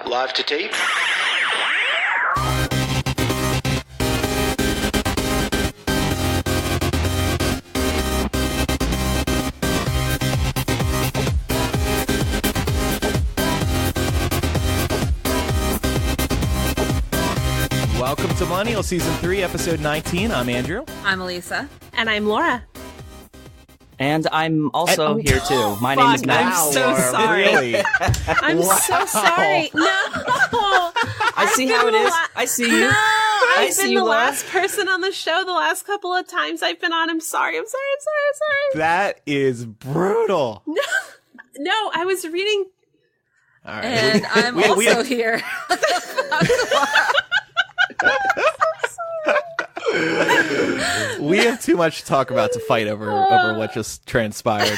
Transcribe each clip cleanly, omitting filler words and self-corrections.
live to tape. Welcome to Millennial Season 3, Episode 19. I'm Andrew. I'm Elisa. And I'm Laura. And I'm also here too. My name is Matt. I'm so sorry. Really? I'm so sorry. No. I see how it is. I see you. No, I I've see been you, the Laura. last person on the show the last couple of times I've been on. I'm sorry. That is brutal. No, I was reading. All right. And I'm also here. We have too much to talk about to fight over what just transpired.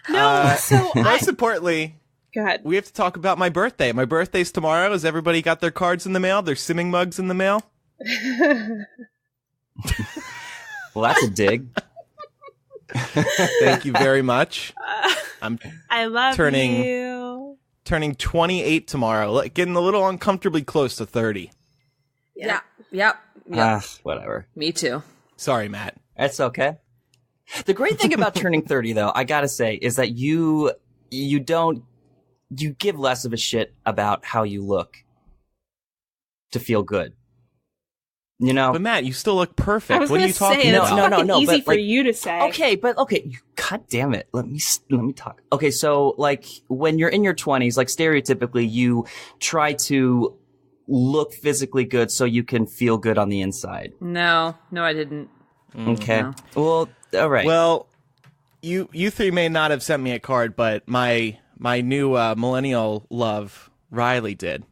No, Most importantly, Go ahead. we have to talk about my birthday. My birthday's tomorrow. Has everybody got their cards in the mail? Their simming mugs in the mail? Well, that's a dig. Thank you very much. I love turning- you. Turning 28 tomorrow. Getting a little uncomfortably close to 30. Yep. Whatever. Me too. Sorry, Matt. That's okay. The great thing about turning 30, though, I gotta say, is that you give less of a shit about how you look to feel good. You know? But Matt, you still look perfect. I was What are going you to talking say, that's about? fucking easy but, for like, you to say. Okay, God damn it. Let me talk. Okay, so, like, when you're in your 20s, like, stereotypically, you try to look physically good so you can feel good on the inside. No, I didn't. Okay. No. Well, all right. Well, you three may not have sent me a card, but my new millennial love, Riley, did.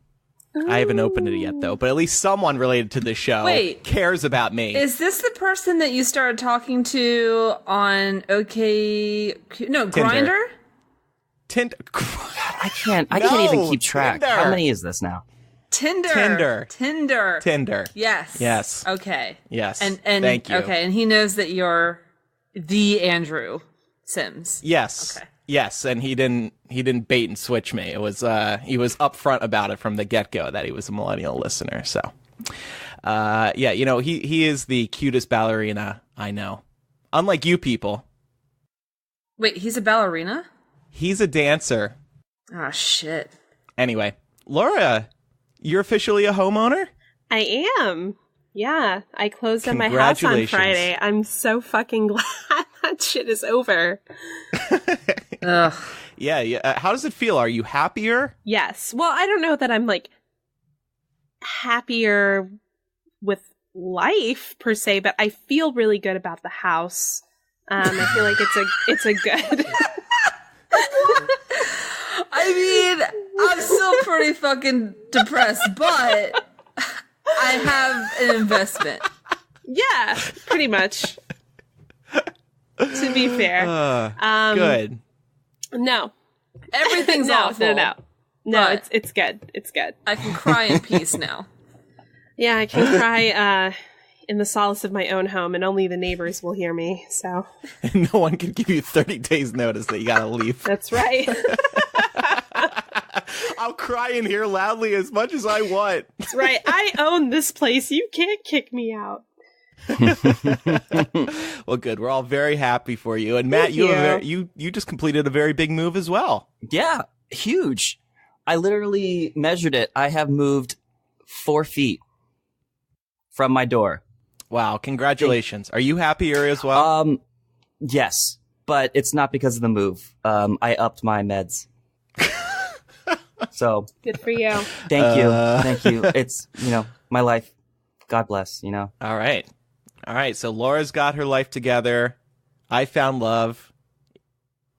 I haven't opened it yet, though. But at least someone related to this show cares about me. Is this the person that you started talking to on Grindr? Tinder. I can't even keep track. Tinder. How many is this now? Tinder. Yes. Okay. Yes. And thank you. Okay, and he knows that you're the Andrew Sims. Yes. Okay. Yes, and he didn't bait and switch me. It was he was upfront about it from the get-go that he was a millennial listener. So, yeah, you know, he is the cutest ballerina I know. Unlike you people. Wait, he's a ballerina? He's a dancer. Oh, shit. Anyway, Laura, you're officially a homeowner? I am. Yeah, I closed on my house on Friday. I'm so fucking glad that shit is over. Ugh. Yeah. How does it feel? Are you happier? Yes. Well, I don't know that I'm like happier with life per se, but I feel really good about the house. I feel like it's a good. I mean, I'm still pretty fucking depressed, but I have an investment. Yeah, pretty much. To be fair. Good. No. Everything's awful. No, but it's good. It's good. I can cry in peace now. Yeah, I can cry in the solace of my own home, and only the neighbors will hear me, so. And no one can give you 30 days notice that you gotta leave. That's right. I'll cry in here loudly as much as I want. That's right. I own this place. You can't kick me out. Well, good. We're all very happy for you. And Matt, you just completed a very big move as well. Yeah, huge. I literally measured it. I have moved 4 feet from my door. Wow, congratulations. Are you happier as well? Yes, but it's not because of the move. I upped my meds. So Good for you. thank you. It's, my life. God bless, All right. So Laura's got her life together. I found love.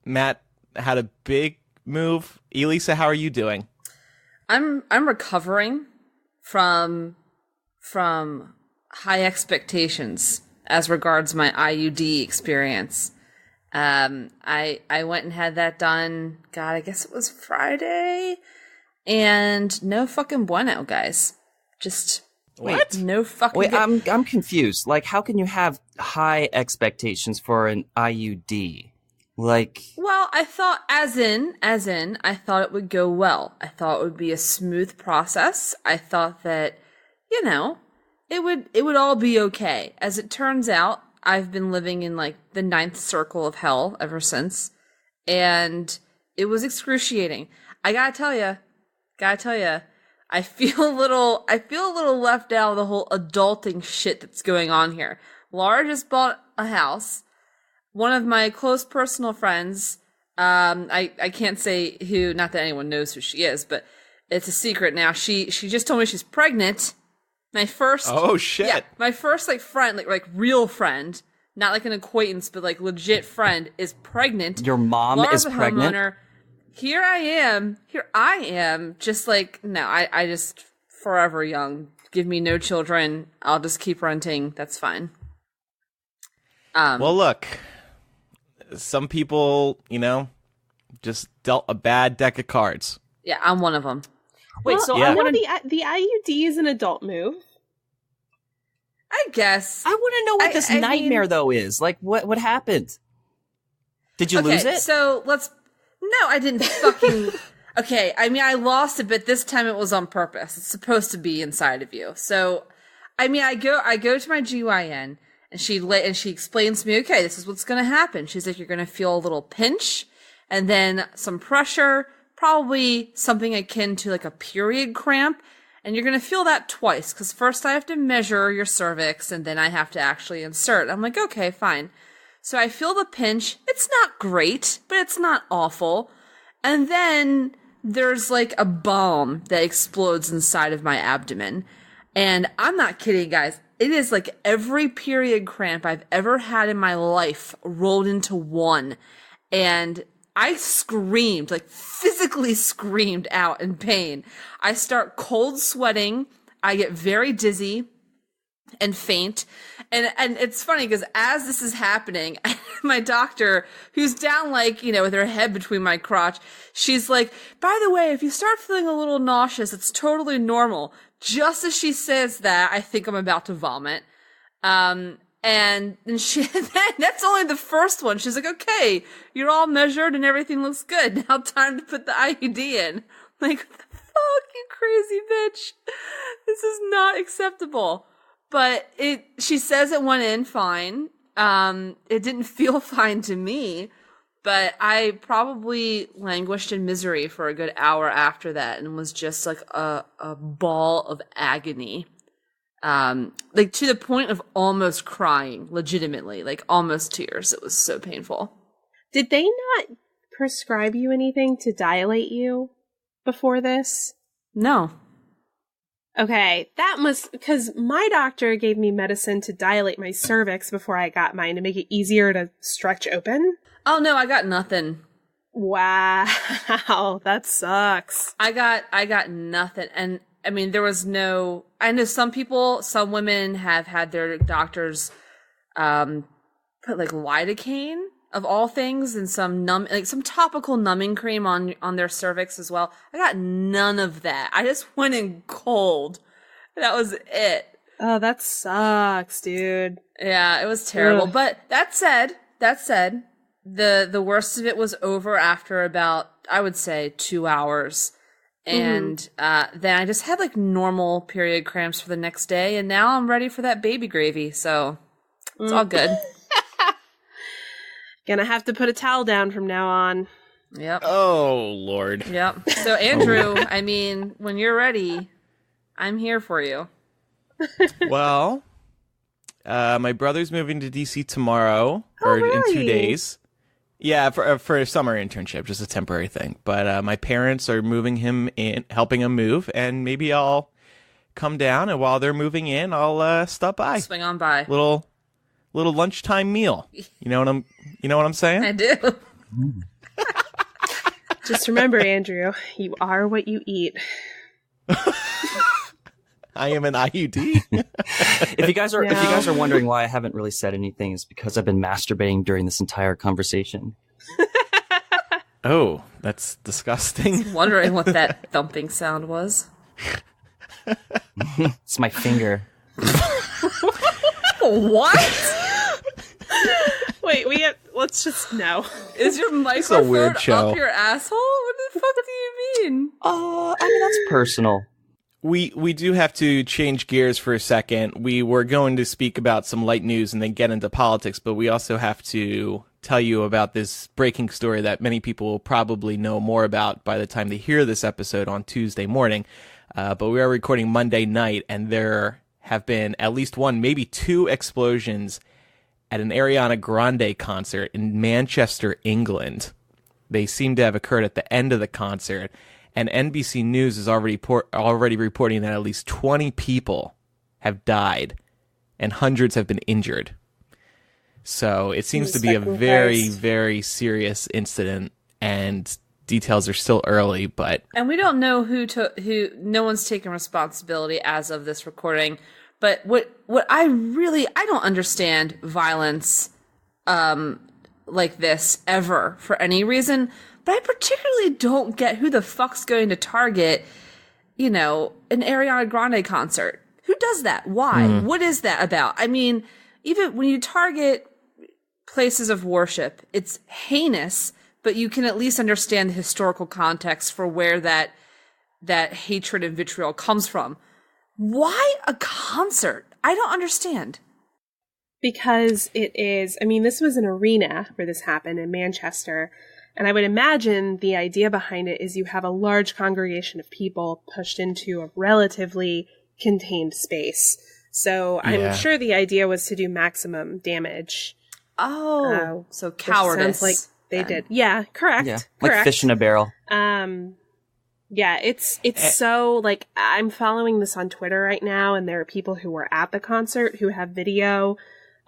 Matt had a big move. Elisa, how are you doing? I'm recovering from high expectations as regards my IUD experience. I went and had that done. God, I guess it was Friday, and no fucking bueno, guys. Just What? No fucking. Wait, I'm confused. Like, how can you have high expectations for an IUD? Like, Well, I thought, as in, I thought it would go well. I thought it would be a smooth process. I thought that, it would all be okay. As it turns out, I've been living in like the ninth circle of hell ever since, and it was excruciating. I gotta tell you, I feel a little left out of the whole adulting shit that's going on here. Laura just bought a house. One of my close personal friends, I can't say who, not that anyone knows who she is, but it's a secret now. She just told me she's pregnant. My first, Oh shit! yeah, my first like friend, like real friend, not like an acquaintance, but like legit friend, is pregnant. your mom Laura's is a pregnant? homeowner. Here I am, just like, no, I just forever young. Give me no children. I'll just keep renting. That's fine. Well, look, some people, just dealt a bad deck of cards. Yeah, I'm one of them. Wait, Well, so yeah. I want to the IUD is an adult move. I guess. know what this I mean- nightmare though is. Like, what happened? Did you lose it? So no, I didn't fucking, okay, I mean, I lost it, but this time it was on purpose. It's supposed to be inside of you. So, I mean, I go to my GYN, and she explains to me, okay, this is what's gonna happen. She's like, you're gonna feel a little pinch, and then some pressure, probably something akin to like a period cramp, and you're gonna feel that twice, because first I have to measure your cervix, and then I have to actually insert. I'm like, okay, fine. So I feel the pinch. It's not great, but it's not awful. And then there's like a bomb that explodes inside of my abdomen. And I'm not kidding, guys. It is like every period cramp I've ever had in my life rolled into one. And I screamed, like physically screamed out in pain. I start cold sweating. I get very dizzy and faint. And it's funny because as this is happening, my doctor, who's down like, with her head between my crotch, she's like, by the way, if you start feeling a little nauseous, it's totally normal. Just as she says that, I think I'm about to vomit. And she, that's only the first one. She's like, okay, you're all measured and everything looks good. Now time to put the IUD in. Like, what the fuck, you crazy bitch. This is not acceptable. But she says it went in fine. It didn't feel fine to me, but I probably languished in misery for a good hour after that and was just like a ball of agony. Like to the point of almost crying, legitimately, like almost tears. It was so painful. Did they not prescribe you anything to dilate you before this? No. Okay, that must, because my doctor gave me medicine to dilate my cervix before I got mine to make it easier to stretch open. Oh no, I got nothing. Wow, that sucks. I got nothing. And I mean, there was no, I know some women have had their doctors, put like lidocaine of all things and some some topical numbing cream on their cervix as well. I got none of that. I just went in cold. That was it. Oh, that sucks, dude. Yeah, it was terrible. Ugh. But that said, the worst of it was over after about, I would say, 2 hours. And then I just had like normal period cramps for the next day, and now I'm ready for that baby gravy. So it's all good. Gonna have to put a towel down from now on. Yep. Oh Lord. Yep. So Andrew, I mean, when you're ready, I'm here for you. Well, my brother's moving to DC tomorrow, or in 2 really? days. Yeah, for a summer internship, just a temporary thing. But my parents are moving him in, helping him move, and maybe I'll come down, and while they're moving in, I'll stop by. Swing on by. Little lunchtime meal. You know what I'm saying? I do. Just remember, Andrew, you are what you eat. I am an IUD. If you guys are wondering why I haven't really said anything, it's because I've been masturbating during this entire conversation. Oh, that's disgusting. Wondering what that thumping sound was. It's my finger. What? Wait, let's just no. Is your a microphone weird show. up your asshole? What the fuck do you mean? I mean, that's personal. We do have to change gears for a second. We were going to speak about some light news and then get into politics, but we also have to tell you about this breaking story that many people will probably know more about by the time they hear this episode on Tuesday morning. But we are recording Monday night, and there have been at least one, maybe two explosions at an Ariana Grande concert in Manchester, England. They seem to have occurred at the end of the concert. And NBC News is already reporting that at least 20 people have died and hundreds have been injured. So it seems to be a very, very serious incident, and details are still early, but... And we don't know who no one's taken responsibility as of this recording. But what I don't understand violence like this ever for any reason. But I particularly don't get who the fuck's going to target, an Ariana Grande concert. Who does that? Why? What is that about? I mean, even when you target places of worship, it's heinous, but you can at least understand the historical context for where that hatred and vitriol comes from. Why a concert? I don't understand. Because it is, this was an arena where this happened in Manchester. And I would imagine the idea behind it is you have a large congregation of people pushed into a relatively contained space. So I'm sure the idea was to do maximum damage. Oh, so cowardice. Sounds like they did. Yeah, correct. Yeah, correct. like fish in a barrel. Yeah, it's so, like, I'm following this on Twitter right now, and there are people who were at the concert who have video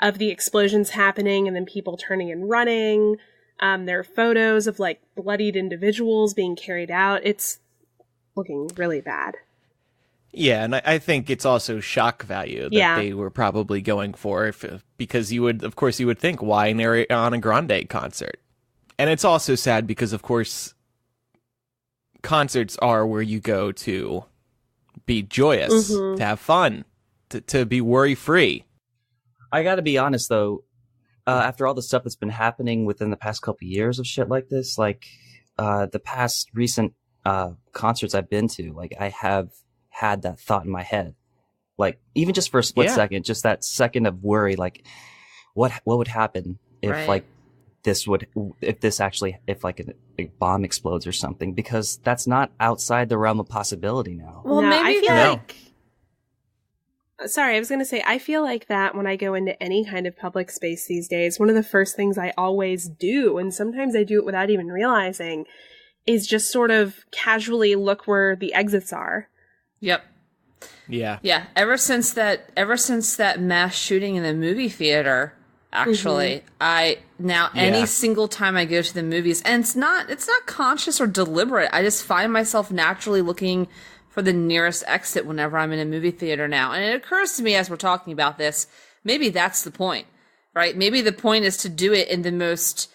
of the explosions happening and then people turning and running. There are photos of, like, bloodied individuals being carried out. It's looking really bad. Yeah, and I think it's also shock value that they were probably going for, because you would think, why an Ariana Grande concert? And it's also sad because, of course, concerts are where you go to be joyous, to have fun, to be worry-free. I gotta be honest, though. After all the stuff that's been happening within the past couple years of shit like this, like the past recent concerts I've been to, like I have had that thought in my head, like even just for a split second, just that second of worry, like what would happen if like if a bomb explodes or something, because that's not outside the realm of possibility now. Well, maybe I feel like. Sorry, I was going to say, I feel like that when I go into any kind of public space these days, one of the first things I always do, and sometimes I do it without even realizing, is just sort of casually look where the exits are. Yep. Yeah. Yeah. Ever since that mass shooting in the movie theater, actually, any single time I go to the movies, and it's not conscious or deliberate, I just find myself naturally looking for the nearest exit whenever I'm in a movie theater now. And it occurs to me as we're talking about this, maybe that's the point, right? Maybe the point is to do it in the most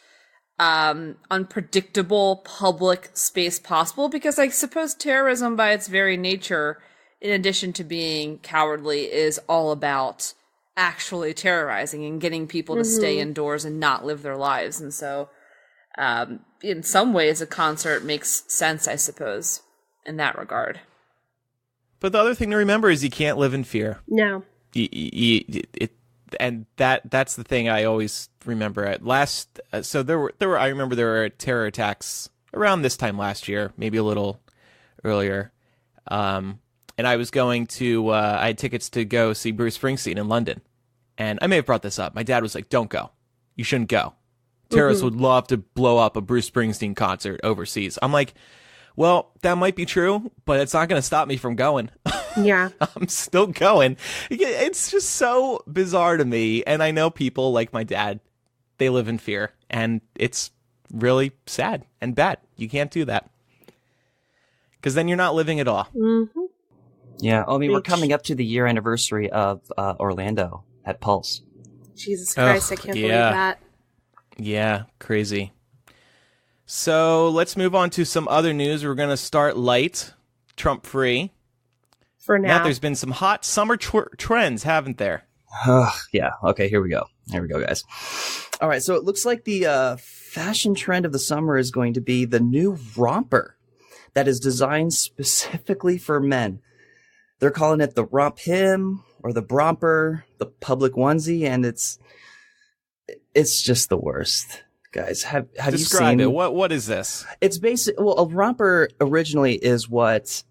unpredictable public space possible, because I suppose terrorism by its very nature, in addition to being cowardly, is all about actually terrorizing and getting people to stay indoors and not live their lives. And so in some ways a concert makes sense, I suppose, in that regard. But the other thing to remember is you can't live in fear. No. And that's the thing I always remember. I remember there were terror attacks around this time last year, maybe a little earlier. And I was going to, I had tickets to go see Bruce Springsteen in London. And I may have brought this up. My dad was like, don't go. You shouldn't go. Terrorists would love to blow up a Bruce Springsteen concert overseas. I'm like, well, that might be true, but it's not going to stop me from going. Yeah. I'm still going. It's just so bizarre to me. And I know people like my dad, they live in fear. And it's really sad and bad. You can't do that. Because then you're not living at all. Mm-hmm. Yeah. I mean, we're coming up to the year anniversary of Orlando at Pulse. Jesus Christ, I can't believe that. Yeah, crazy. So let's move on to some other news. We're going to start light, Trump free. For now. Matt, there's been some hot summer trends, haven't there? Yeah. Okay. Here we go. Here we go, guys. All right. So it looks like the fashion trend of the summer is going to be the new romper that is designed specifically for men. They're calling it the Hmph or the Bromper, the public onesie, and it's just the worst, guys. Have you Describe seen it? What is this? It's basic. Well, a romper originally is what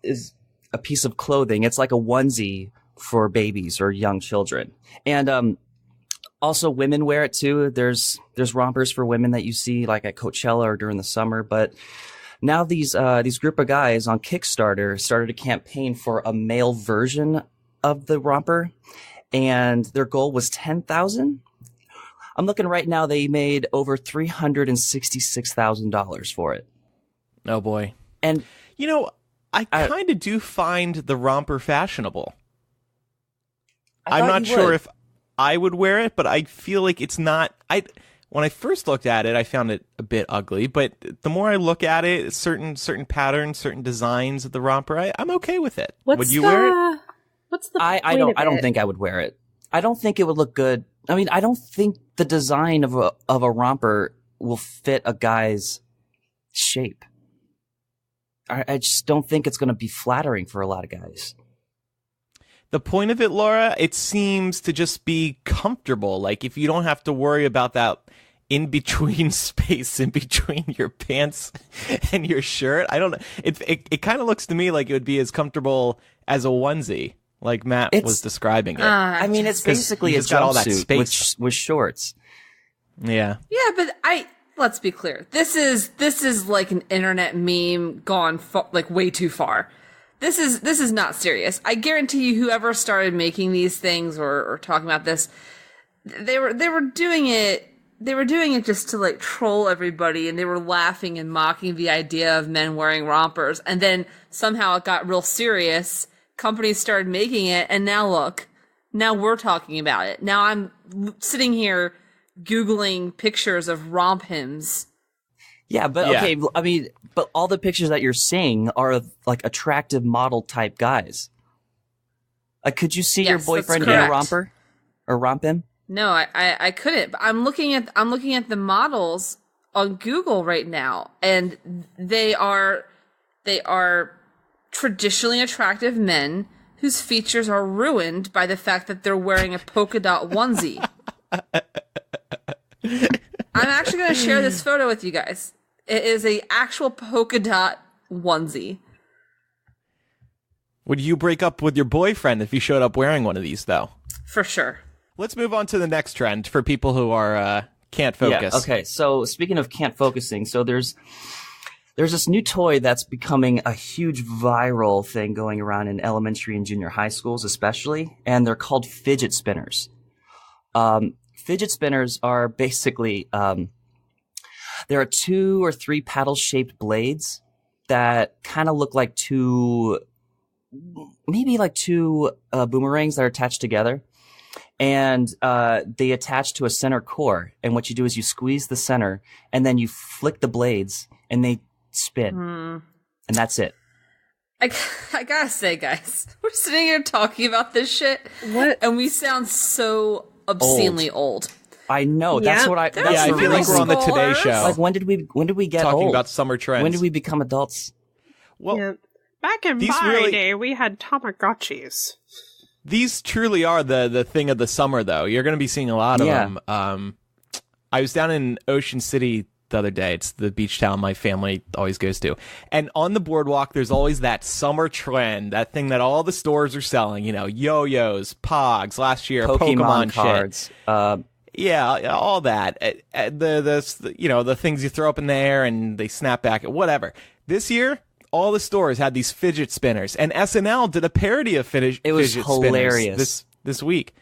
is a piece of clothing. It's like a onesie for babies or young children, and also women wear it too. There's rompers for women that you see like at Coachella or during the summer, but now these group of guys on Kickstarter started a campaign for a male version of the romper, and their goal was 10,000. I'm looking right now. They made over $366,000 for it. Oh boy! And you know, I kind of do find the romper fashionable. I'm not sure if I would wear it, but I feel like it's not. When I first looked at it, I found it a bit ugly. But the more I look at it, certain patterns, certain designs of the romper, I'm okay with it. Would you wear it? What's the I don't think I would wear it. I don't think it would look good. I mean, I don't think the design of a romper will fit a guy's shape. I just don't think it's going to be flattering for a lot of guys. The point of it, Laura, it seems to just be comfortable. Like if you don't have to worry about that in-between space in between your pants and your shirt. I don't know. It kind of looks to me like it would be as comfortable as a onesie, like Matt was describing it. I mean, it's basically a got all that jumpsuit space with shorts. Yeah. Yeah, but let's be clear. This is like an internet meme gone like way too far. This is not serious. I guarantee you, whoever started making these things or talking about this, they were doing it. They were doing it just to like troll everybody, and they were laughing and mocking the idea of men wearing rompers. And then somehow it got real serious. Companies started making it, and now look, now we're talking about it. Now I'm sitting here Googling pictures of romp hymns. Yeah, but okay, I mean, but all the pictures that you're seeing are of, like, attractive model type guys. Like, could you see your boyfriend in a romper or romp him? No, I couldn't. But I'm looking at the models on Google right now, and they are traditionally attractive men whose features are ruined by the fact that they're wearing a polka dot onesie. I'm actually going to share this photo with you guys. It is a actual polka dot onesie. Would you break up with your boyfriend if you showed up wearing one of these, though? For sure. Let's move on to the next trend for people who are can't focus. Yeah, okay, so speaking of can't focusing, so there's this new toy that's becoming a huge viral thing going around in elementary and junior high schools especially, and they're called fidget spinners. Fidget spinners are basically, there are 2 or 3 paddle-shaped blades that kind of look like two boomerangs that are attached together. And they attach to a center core. And what you do is you squeeze the center, and then you flick the blades, and they spin. And that's it. I gotta say, guys, we're sitting here talking about this shit, and we sound so obscenely old. I know. That's what I. That's I feel like we're on the Today Show. Like when did we get talking old? about summer trends? When did we become adults? Well, back in my day, we had Tamagotchis. These truly are the thing of the summer, though. You're going to be seeing a lot of them. I was down in Ocean City the other day. It's the beach town my family always goes to. And on the boardwalk, there's always that summer trend, that thing that all the stores are selling, you know, yo-yos, Pogs, last year, Pokemon cards. Shit. Yeah, all that. The things you throw up in the air and they snap back, whatever. This year, all the stores had these fidget spinners, and SNL did a parody of fidget spinners. It was hilarious this week.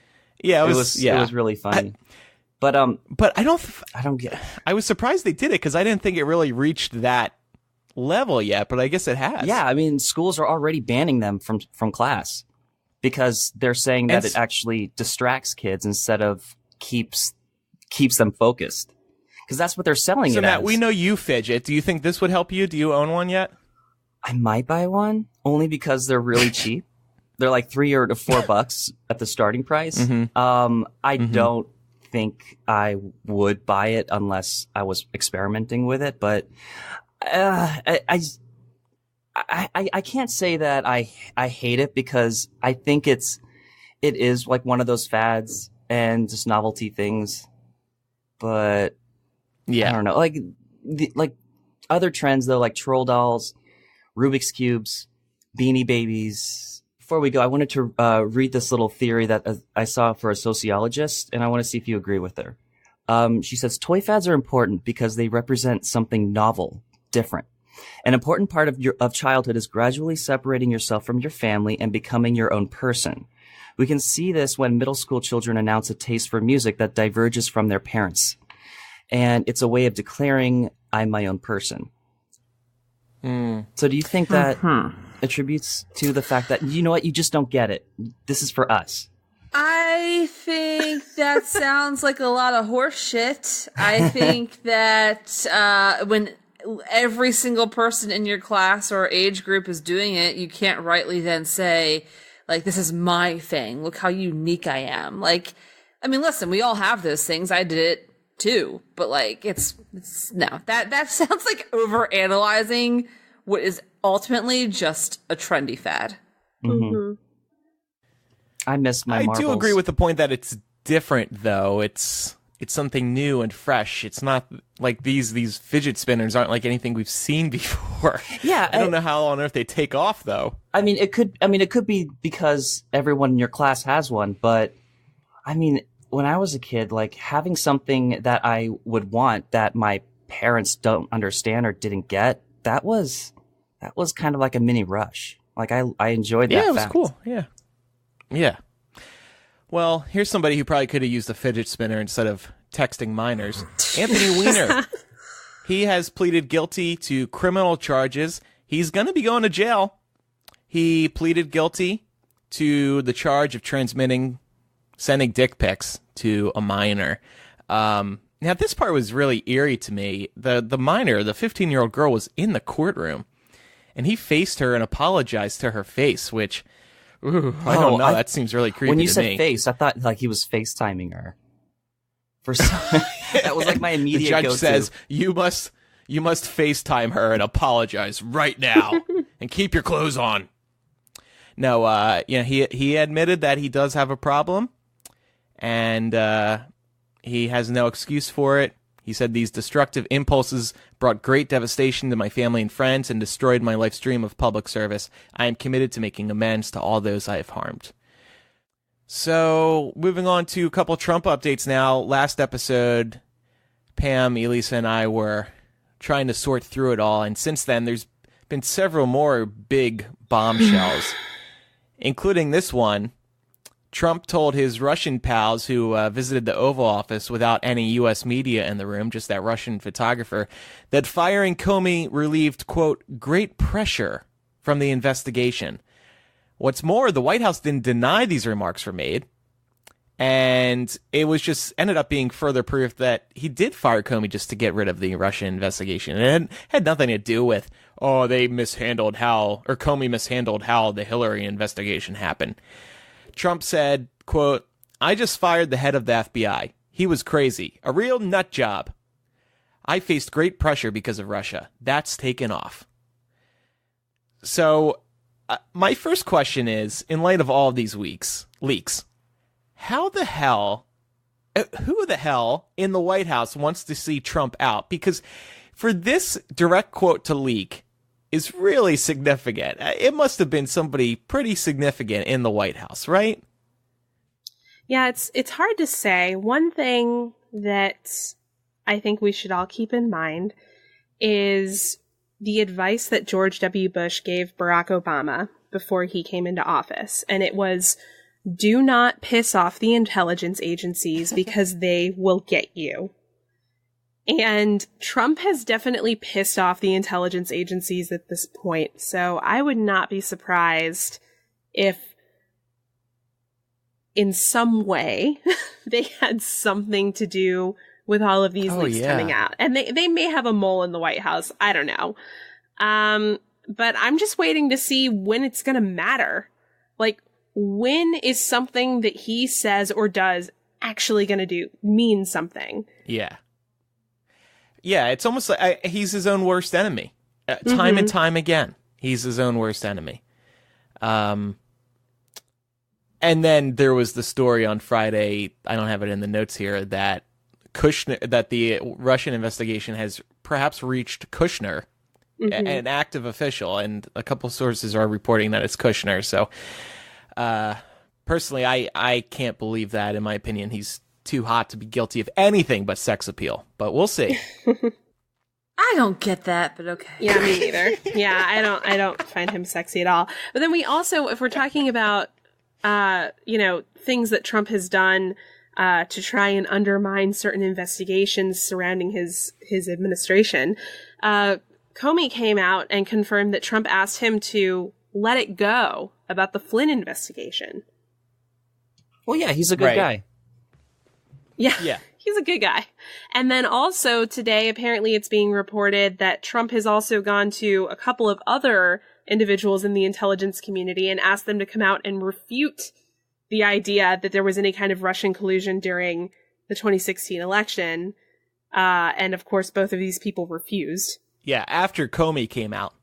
Yeah, it was really funny. But I don't get. I was surprised they did it because I didn't think it really reached that level yet, but I guess it has. Yeah, I mean, schools are already banning them from class because they're saying that it actually distracts kids instead of keeps them focused. Because that's what they're selling it Matt, as. we know you fidget. Do you think this would help you? Do you own one yet? I might buy one only because they're really cheap. They're like $3 or $4 at the starting price. I don't think I would buy it unless I was experimenting with it, but I can't say that I hate it, because I think it is like one of those fads and just novelty things. But I don't know, like other trends though, like troll dolls, Rubik's cubes, Beanie Babies. Before we go, I wanted to read this little theory that I saw for a sociologist, and I want to see if you agree with her. She says, toy fads are important because they represent something novel, different. An important part of childhood is gradually separating yourself from your family and becoming your own person. We can see this when middle school children announce a taste for music that diverges from their parents. And it's a way of declaring, I'm my own person. So do you think that attributes to the fact that, you know what, you just don't get it? This is for us. I think that sounds like a lot of horse shit. I think that when every single person in your class or age group is doing it, you can't rightly then say, like, this is my thing. Look how unique I am. Like, I mean, listen, we all have those things. I did it too, but like, it's no, that sounds like overanalyzing what is ultimately just a trendy fad. I miss my marbles. I do agree with the point that it's different, though. It's something new and fresh. It's not like these fidget spinners aren't like anything we've seen before. Yeah, I don't know how on earth they take off, though. I mean, it could be because everyone in your class has one, but I mean, when I was a kid, like having something that I would want that my parents don't understand or didn't get, that was kind of like a mini rush. Like I enjoyed that. Yeah, it was fact. cool. Yeah. Well, here's somebody who probably could have used a fidget spinner instead of texting minors. Anthony Weiner. He has pleaded guilty to criminal charges. He's going to be going to jail. He pleaded guilty to the charge of sending dick pics to a minor. Now, this part was really eerie to me. The minor, the 15-year-old girl, was in the courtroom, and he faced her and apologized to her face, which... Ooh, I don't know. That seems really creepy. When you to said me. face, I thought like he was FaceTiming her. That was like my immediate. The judge go-to. says you must FaceTime her and apologize right now and keep your clothes on. No, he admitted that he does have a problem, and he has no excuse for it. He said these destructive impulses brought great devastation to my family and friends and destroyed my life's dream of public service. I am committed to making amends to all those I have harmed. So, moving on to a couple Trump updates now. Last episode, Pam, Elisa, and I were trying to sort through it all, and since then there's been several more big bombshells, including this one. Trump told his Russian pals who visited the Oval Office without any U.S. media in the room, just that Russian photographer, that firing Comey relieved, quote, great pressure from the investigation. What's more, the White House didn't deny these remarks were made, and it was just ended up being further proof that he did fire Comey just to get rid of the Russian investigation. It had nothing to do with, they mishandled Comey mishandled how the Hillary investigation happened. Trump said, quote, I just fired the head of the FBI. He was crazy. A real nut job. I faced great pressure because of Russia. That's taken off. So, my first question is, in light of all of these leaks, who the hell in the White House wants to see Trump out? Because for this direct quote to leak is really significant. It must have been somebody pretty significant in the White House, right? Yeah, it's hard to say. One thing that I think we should all keep in mind is the advice that George W. Bush gave Barack Obama before he came into office. And it was, do not piss off the intelligence agencies because they will get you. And Trump has definitely pissed off the intelligence agencies at this point. So I would not be surprised if in some way they had something to do with all of these leaks coming out. And they may have a mole in the White House. I don't know. But I'm just waiting to see when it's going to matter. Like, when is something that he says or does actually going to mean something? Yeah. Yeah, it's almost like he's his own worst enemy. Time and time again, he's his own worst enemy. And then there was the story on Friday, I don't have it in the notes here, that the Russian investigation has perhaps reached Kushner, an active official, and a couple sources are reporting that it's Kushner. So, personally, I can't believe that. In my opinion, he's too hot to be guilty of anything but sex appeal. But we'll see. I don't get that, but okay. Yeah, me neither. Yeah, I don't find him sexy at all. But then we also, if we're talking about, things that Trump has done to try and undermine certain investigations surrounding his administration, Comey came out and confirmed that Trump asked him to let it go about the Flynn investigation. Well, yeah, he's a good guy. Yeah. He's a good guy. And then also today, apparently it's being reported that Trump has also gone to a couple of other individuals in the intelligence community and asked them to come out and refute the idea that there was any kind of Russian collusion during the 2016 election. And of course, both of these people refused. Yeah, after Comey came out.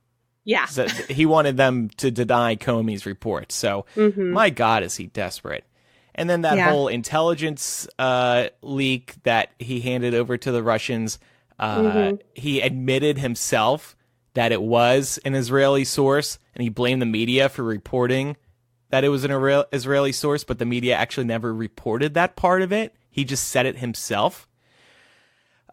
Yeah. So he wanted them to deny Comey's report. So, my God, is he desperate. And then that whole intelligence leak that he handed over to the Russians, he admitted himself that it was an Israeli source, and he blamed the media for reporting that it was an Israeli source, but the media actually never reported that part of it. He just said it himself.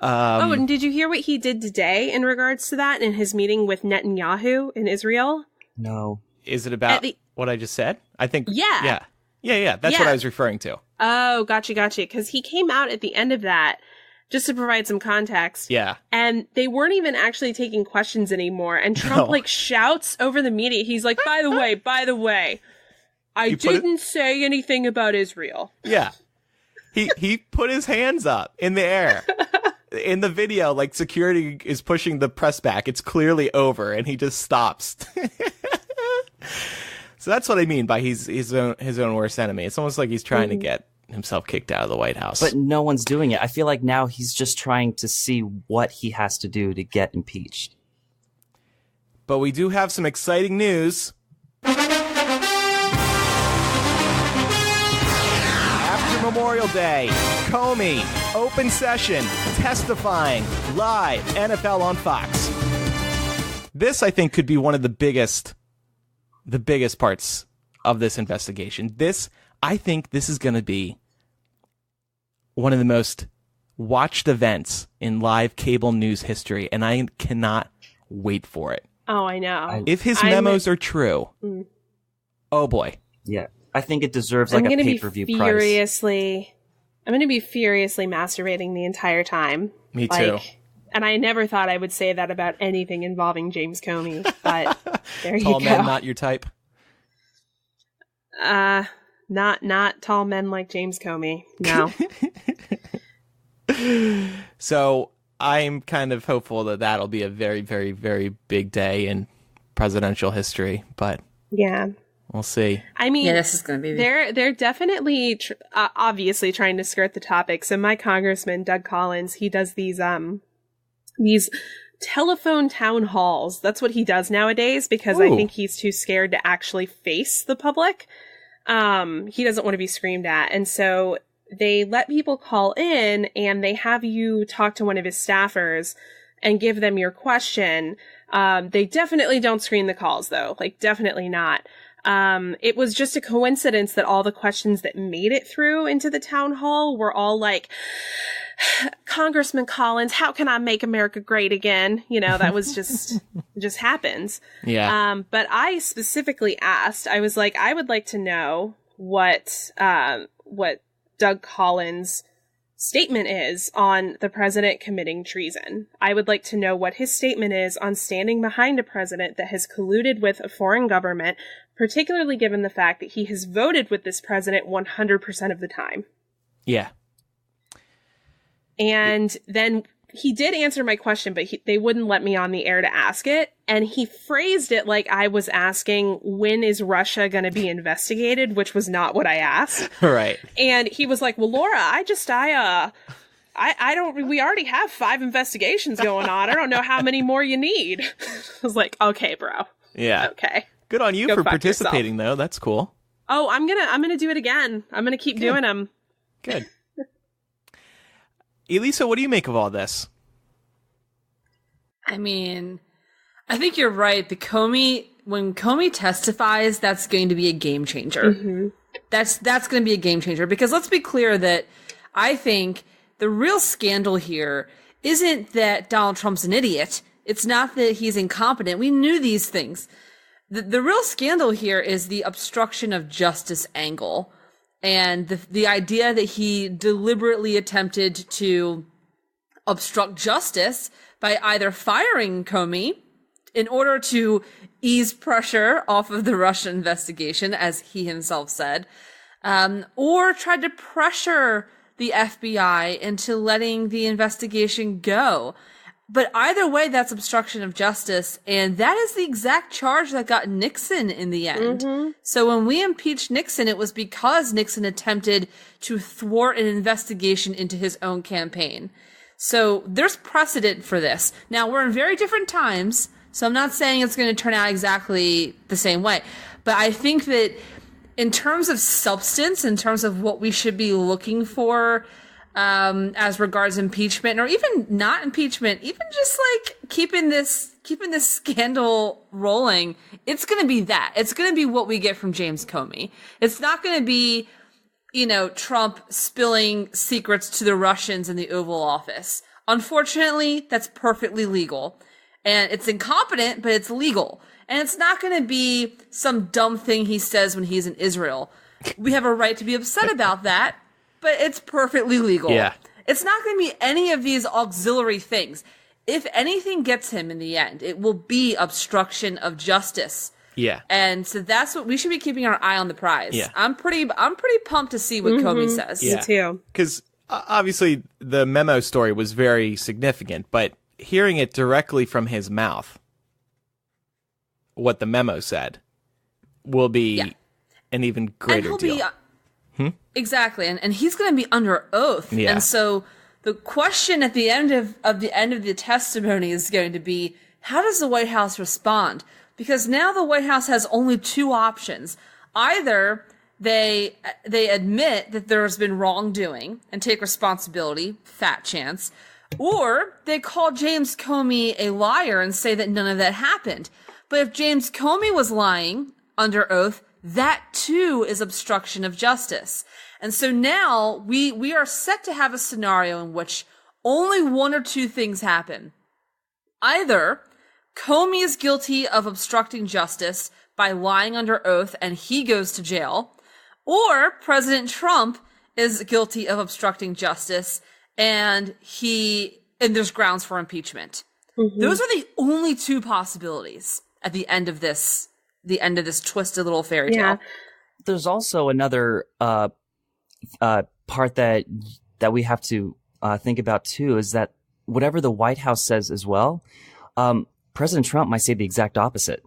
And did you hear what he did today in regards to that in his meeting with Netanyahu in Israel? No. Is it about what I just said? I think. Yeah. Yeah. That's what I was referring to. Oh, gotcha. Because he came out at the end of that, just to provide some context. Yeah. And they weren't even actually taking questions anymore. And Trump shouts over the media. He's like, by the way, I didn't say anything about Israel. Yeah. He put his hands up in the air. In the video, security is pushing the press back. It's clearly over, and he just stops. So that's what I mean by his own worst enemy. It's almost like he's trying to get himself kicked out of the White House. But no one's doing it. I feel like now he's just trying to see what he has to do to get impeached. But we do have some exciting news. After Memorial Day, Comey, open session, testifying, live, NFL on Fox. This, I think, could be one of the biggest parts of this investigation. I think this is going to be one of the most watched events in live cable news history, and I cannot wait for it. Oh, I know. If his memos are true, oh boy. Yeah, I think it deserves a pay-per-view price. I'm going to be furiously masturbating the entire time. Me too. And I never thought I would say that about anything involving James Comey, but there you go. Tall men, not your type? Not tall men like James Comey. No. So I'm kind of hopeful that that'll be a very, very, very big day in presidential history, but yeah, we'll see. I mean, this is going to be. They're definitely obviously trying to skirt the topic. So my congressman Doug Collins, he does these telephone town halls. That's what he does nowadays because I think he's too scared to actually face the public. He doesn't want to be screamed at. And so they let people call in and they have you talk to one of his staffers and give them your question. They definitely don't screen the calls though. Definitely not. It was just a coincidence that all the questions that made it through into the town hall were all Congressman Collins, how can I make America great again? That was just happens. Yeah. But I specifically asked, I was like, I would like to know what Doug Collins' statement is on the president committing treason. I would like to know what his statement is on standing behind a president that has colluded with a foreign government, particularly given the fact that he has voted with this president 100% of the time. Yeah. And then he did answer my question, but they wouldn't let me on the air to ask it. And he phrased it like I was asking, when is Russia going to be investigated? Which was not what I asked. Right. And he was like, well, Laura, I don't, we already have 5 investigations going on. I don't know how many more you need. I was like, okay, bro. Yeah. Okay. Good on you Go for fuck participating, though. That's cool. Oh, I'm gonna do it again. I'm gonna keep doing them. Good. Elisa, what do you make of all this? I mean, I think you're right. When Comey testifies, that's going to be a game changer. Mm-hmm. That's going to be a game changer, because let's be clear that I think the real scandal here isn't that Donald Trump's an idiot. It's not that he's incompetent. We knew these things. The real scandal here is the obstruction of justice angle, and the idea that he deliberately attempted to obstruct justice by either firing Comey in order to ease pressure off of the Russia investigation, as he himself said, or tried to pressure the FBI into letting the investigation go. But either way, that's obstruction of justice, and that is the exact charge that got Nixon in the end. Mm-hmm. So when we impeached Nixon, it was because Nixon attempted to thwart an investigation into his own campaign. So there's precedent for this. Now, we're in very different times, so I'm not saying it's going to turn out exactly the same way. But I think that in terms of substance, in terms of what we should be looking for as regards impeachment, or even not impeachment, even just like keeping this scandal rolling, it's going to be that. It's going to be what we get from James Comey. It's not going to be, Trump spilling secrets to the Russians in the Oval Office. Unfortunately, that's perfectly legal. And it's incompetent, but it's legal. And it's not going to be some dumb thing he says when he's in Israel. We have a right to be upset about that, but it's perfectly legal. Yeah. It's not going to be any of these auxiliary things. If anything gets him in the end, it will be obstruction of justice. Yeah. And so that's what we should be keeping our eye on the prize. Yeah. I'm pretty pumped to see what Comey says. Yeah. Me too. Because obviously the memo story was very significant, but hearing it directly from his mouth, what the memo said, will be an even greater deal. Exactly, and he's going to be under oath, and so the question at the end of the testimony is going to be, how does the White House respond? Because now the White House has only 2 options: either they admit that there's been wrongdoing and take responsibility, fat chance, or they call James Comey a liar and say that none of that happened. But if James Comey was lying under oath, that too is obstruction of justice. And so now we are set to have a scenario in which only 1 or 2 things happen. Either Comey is guilty of obstructing justice by lying under oath and he goes to jail, or President Trump is guilty of obstructing justice and there's grounds for impeachment. Mm-hmm. Those are the only 2 possibilities at the end of this twisted little fairy tale. Yeah. There's also another part that we have to think about too, is that whatever the White House says as well, President Trump might say the exact opposite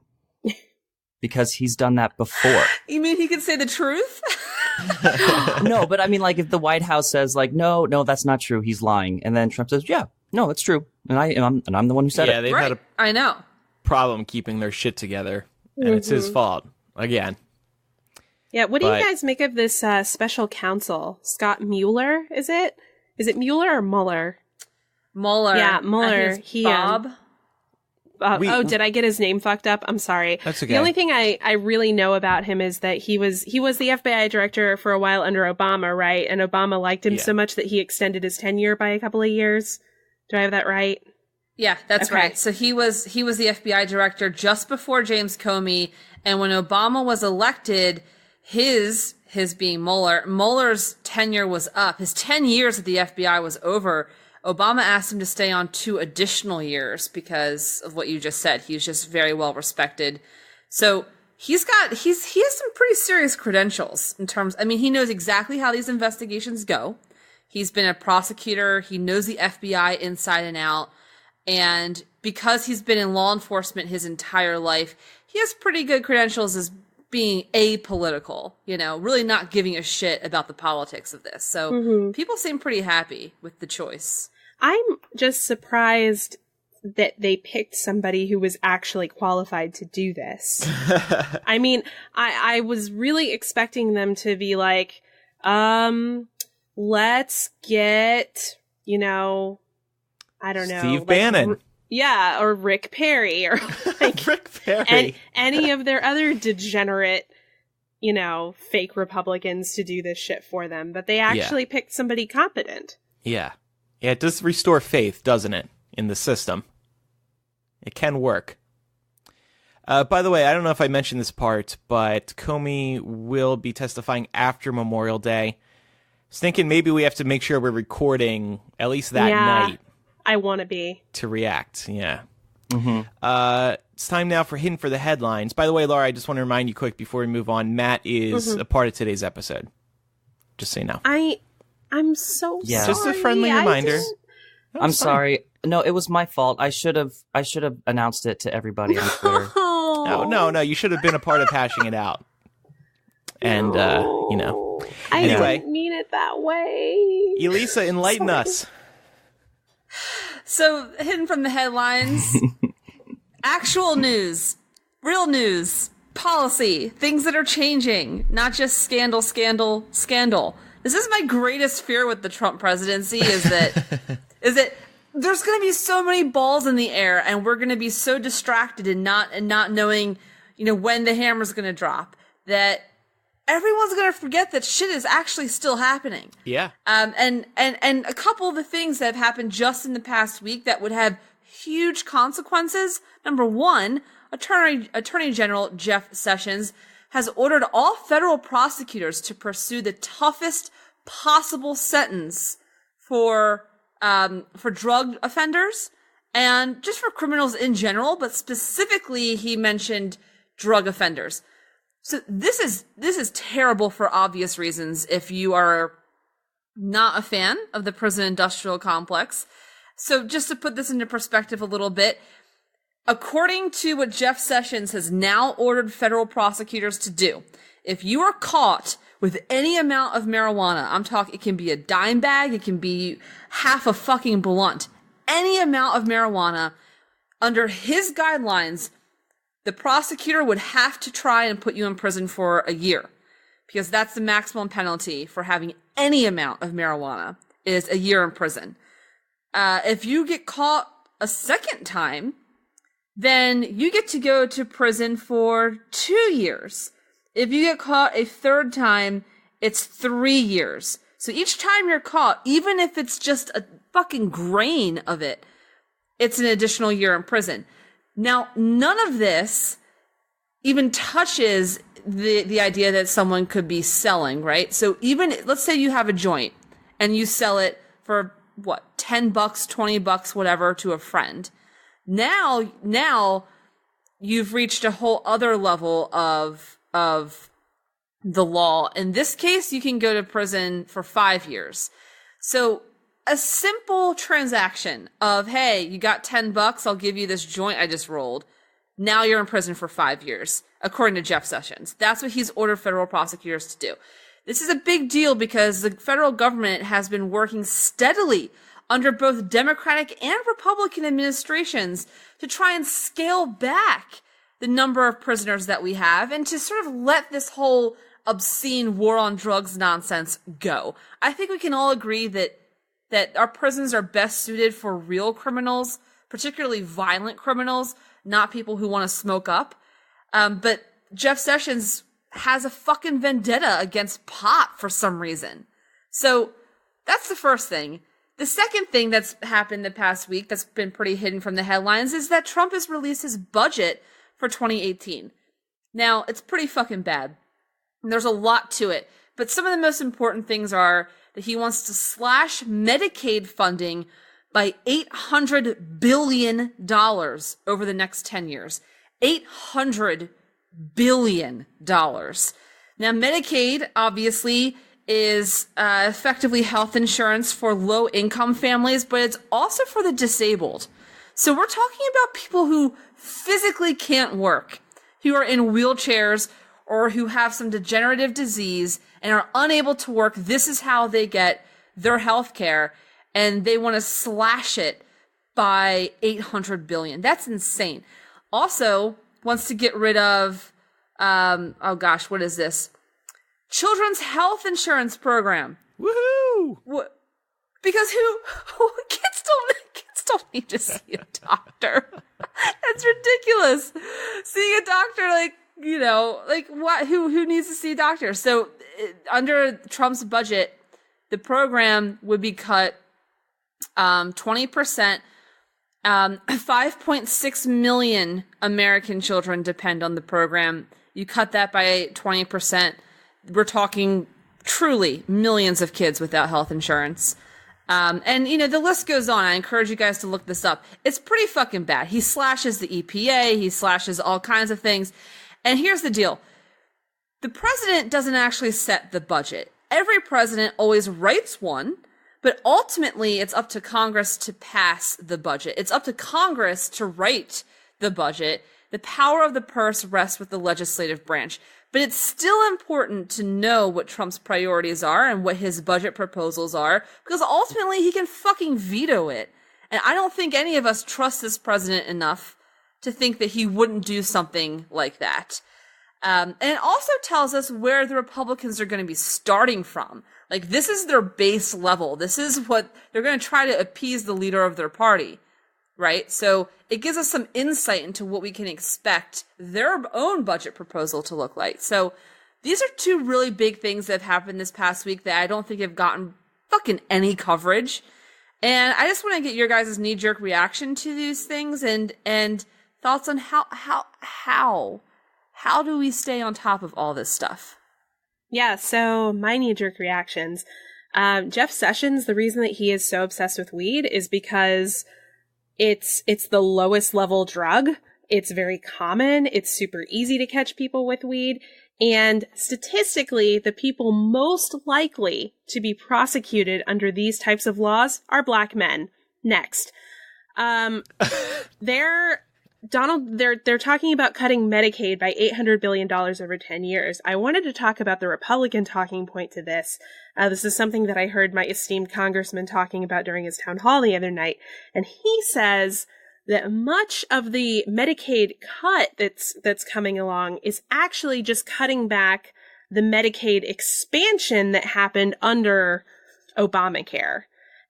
because he's done that before. You mean he could say the truth? No, but I mean, like, if the White House says, like, no, that's not true, he's lying, and then Trump says, yeah, no, it's true, and I'm the one who said it. Yeah, they've had a I know. problem keeping their shit together, and it's his fault again. Yeah, what do you guys make of this special counsel? Scott Mueller, is it? Is it Mueller or Mueller? Mueller. Yeah, Mueller. Bob. Did I get his name fucked up? I'm sorry. That's okay. The only thing I really know about him is that he was the FBI director for a while under Obama, right? And Obama liked him so much that he extended his tenure by a couple of years. Do I have that right? Yeah, that's right. So he was the FBI director just before James Comey, and when Obama was elected, his being Mueller's tenure was up. His 10 years at the FBI was over. Obama asked him to stay on 2 additional years because of what you just said. He's just very well respected. So he has some pretty serious credentials in terms, he knows exactly how these investigations go. He's been a prosecutor. He knows the FBI inside and out. And because he's been in law enforcement his entire life, he has pretty good credentials as being apolitical, really not giving a shit about the politics of this. So people seem pretty happy with the choice. I'm just surprised that they picked somebody who was actually qualified to do this. I mean, I was really expecting them to be like, let's get, I don't know. Steve Bannon. Yeah, or Rick Perry, or like Rick Perry. any of their other degenerate, fake Republicans to do this shit for them. But they actually picked somebody competent. Yeah. Yeah, it does restore faith, doesn't it, in the system? It can work. By the way, I don't know if I mentioned this part, but Comey will be testifying after Memorial Day. I was thinking maybe we have to make sure we're recording at least that night. I want to be. To react, yeah. It's time now for Hidden for the Headlines. By the way, Laura, I just want to remind you quick before we move on, Matt is a part of today's episode. Just so you know. I'm so sorry. Just a friendly reminder. I'm sorry. No, it was my fault. I should have announced it to everybody on Twitter. No. You should have been a part of hashing it out. And I anyway, didn't mean it that way. Elisa, enlighten us. So, hidden from the headlines, actual news, real news, policy, things that are changing, not just scandal. This is my greatest fear with the Trump presidency is that there's going to be so many balls in the air, and we're going to be so distracted and not knowing, when the hammer's going to drop, that everyone's going to forget that shit is actually still happening. Yeah. And a couple of the things that have happened just in the past week that would have huge consequences. Number one, Attorney General Jeff Sessions has ordered all federal prosecutors to pursue the toughest possible sentence for drug offenders and just for criminals in general, but specifically he mentioned drug offenders. So this is terrible for obvious reasons if you are not a fan of the prison industrial complex. So just to put this into perspective a little bit, according to what Jeff Sessions has now ordered federal prosecutors to do, if you are caught with any amount of marijuana, I'm talking, it can be a dime bag, it can be half a fucking blunt, any amount of marijuana, under his guidelines, the prosecutor would have to try and put you in prison for a year, because that's the maximum penalty for having any amount of marijuana is a year in prison. If you get caught a second time, then you get to go to prison for 2 years. If you get caught a third time, it's 3 years. So each time you're caught, even if it's just a fucking grain of it, it's an additional year in prison. Now, none of this even touches the idea that someone could be selling, right? So even, let's say you have a joint and you sell it for, what, $10, $20, whatever, to a friend. Now you've reached a whole other level of the law. In this case, you can go to prison for 5 years. So a simple transaction of, hey, you got $10, I'll give you this joint I just rolled. Now you're in prison for 5 years, according to Jeff Sessions. That's what he's ordered federal prosecutors to do. This is a big deal because the federal government has been working steadily under both Democratic and Republican administrations to try and scale back the number of prisoners that we have and to sort of let this whole obscene war on drugs nonsense go. I think we can all agree that our prisons are best suited for real criminals, particularly violent criminals, not people who want to smoke up. But Jeff Sessions has a fucking vendetta against pot for some reason. So that's the first thing. The second thing that's happened the past week that's been pretty hidden from the headlines is that Trump has released his budget for 2018. Now, it's pretty fucking bad. And there's a lot to it. But some of the most important things are that he wants to slash Medicaid funding by $800 billion over the next 10 years. $800 billion. Now, Medicaid, obviously, is effectively health insurance for low-income families, but it's also for the disabled. So we're talking about people who physically can't work, who are in wheelchairs, or who have some degenerative disease and are unable to work. This is how they get their health care, and they want to slash it by $800 billion. That's insane. Also wants to get rid of, oh gosh, what is this? Children's health insurance program. Woohoo! Because kids don't need to see a doctor. That's ridiculous. Seeing a doctor, what? Who needs to see a doctor? So under Trump's budget, the program would be cut 20%. 5.6 million American children depend on the program. You cut that by 20%. We're talking truly millions of kids without health insurance. And the list goes on. I encourage you guys to look this up. It's pretty fucking bad. He slashes the EPA. He slashes all kinds of things. And here's the deal. The president doesn't actually set the budget. Every president always writes one, but ultimately it's up to Congress to pass the budget. It's up to Congress to write the budget. The power of the purse rests with the legislative branch. But it's still important to know what Trump's priorities are and what his budget proposals are, because ultimately he can fucking veto it. And I don't think any of us trust this president enough to think that he wouldn't do something like that. And it also tells us where the Republicans are going to be starting from. Like, this is their base level. This is what they're going to try to appease the leader of their party, right? So it gives us some insight into what we can expect their own budget proposal to look like. So these are two really big things that have happened this past week that I don't think have gotten fucking any coverage. And I just want to get your guys' knee-jerk reaction to these things and thoughts on how do we stay on top of all this stuff? Yeah, so my knee-jerk reactions. Jeff Sessions, the reason that he is so obsessed with weed is because it's the lowest level drug. It's very common. It's super easy to catch people with weed. And statistically, the people most likely to be prosecuted under these types of laws are black men. Next. They're talking about cutting Medicaid by $800 billion over 10 years. I wanted to talk about the Republican talking point to this. This is something that I heard my esteemed congressman talking about during his town hall the other night. And he says that much of the Medicaid cut that's coming along is actually just cutting back the Medicaid expansion that happened under Obamacare.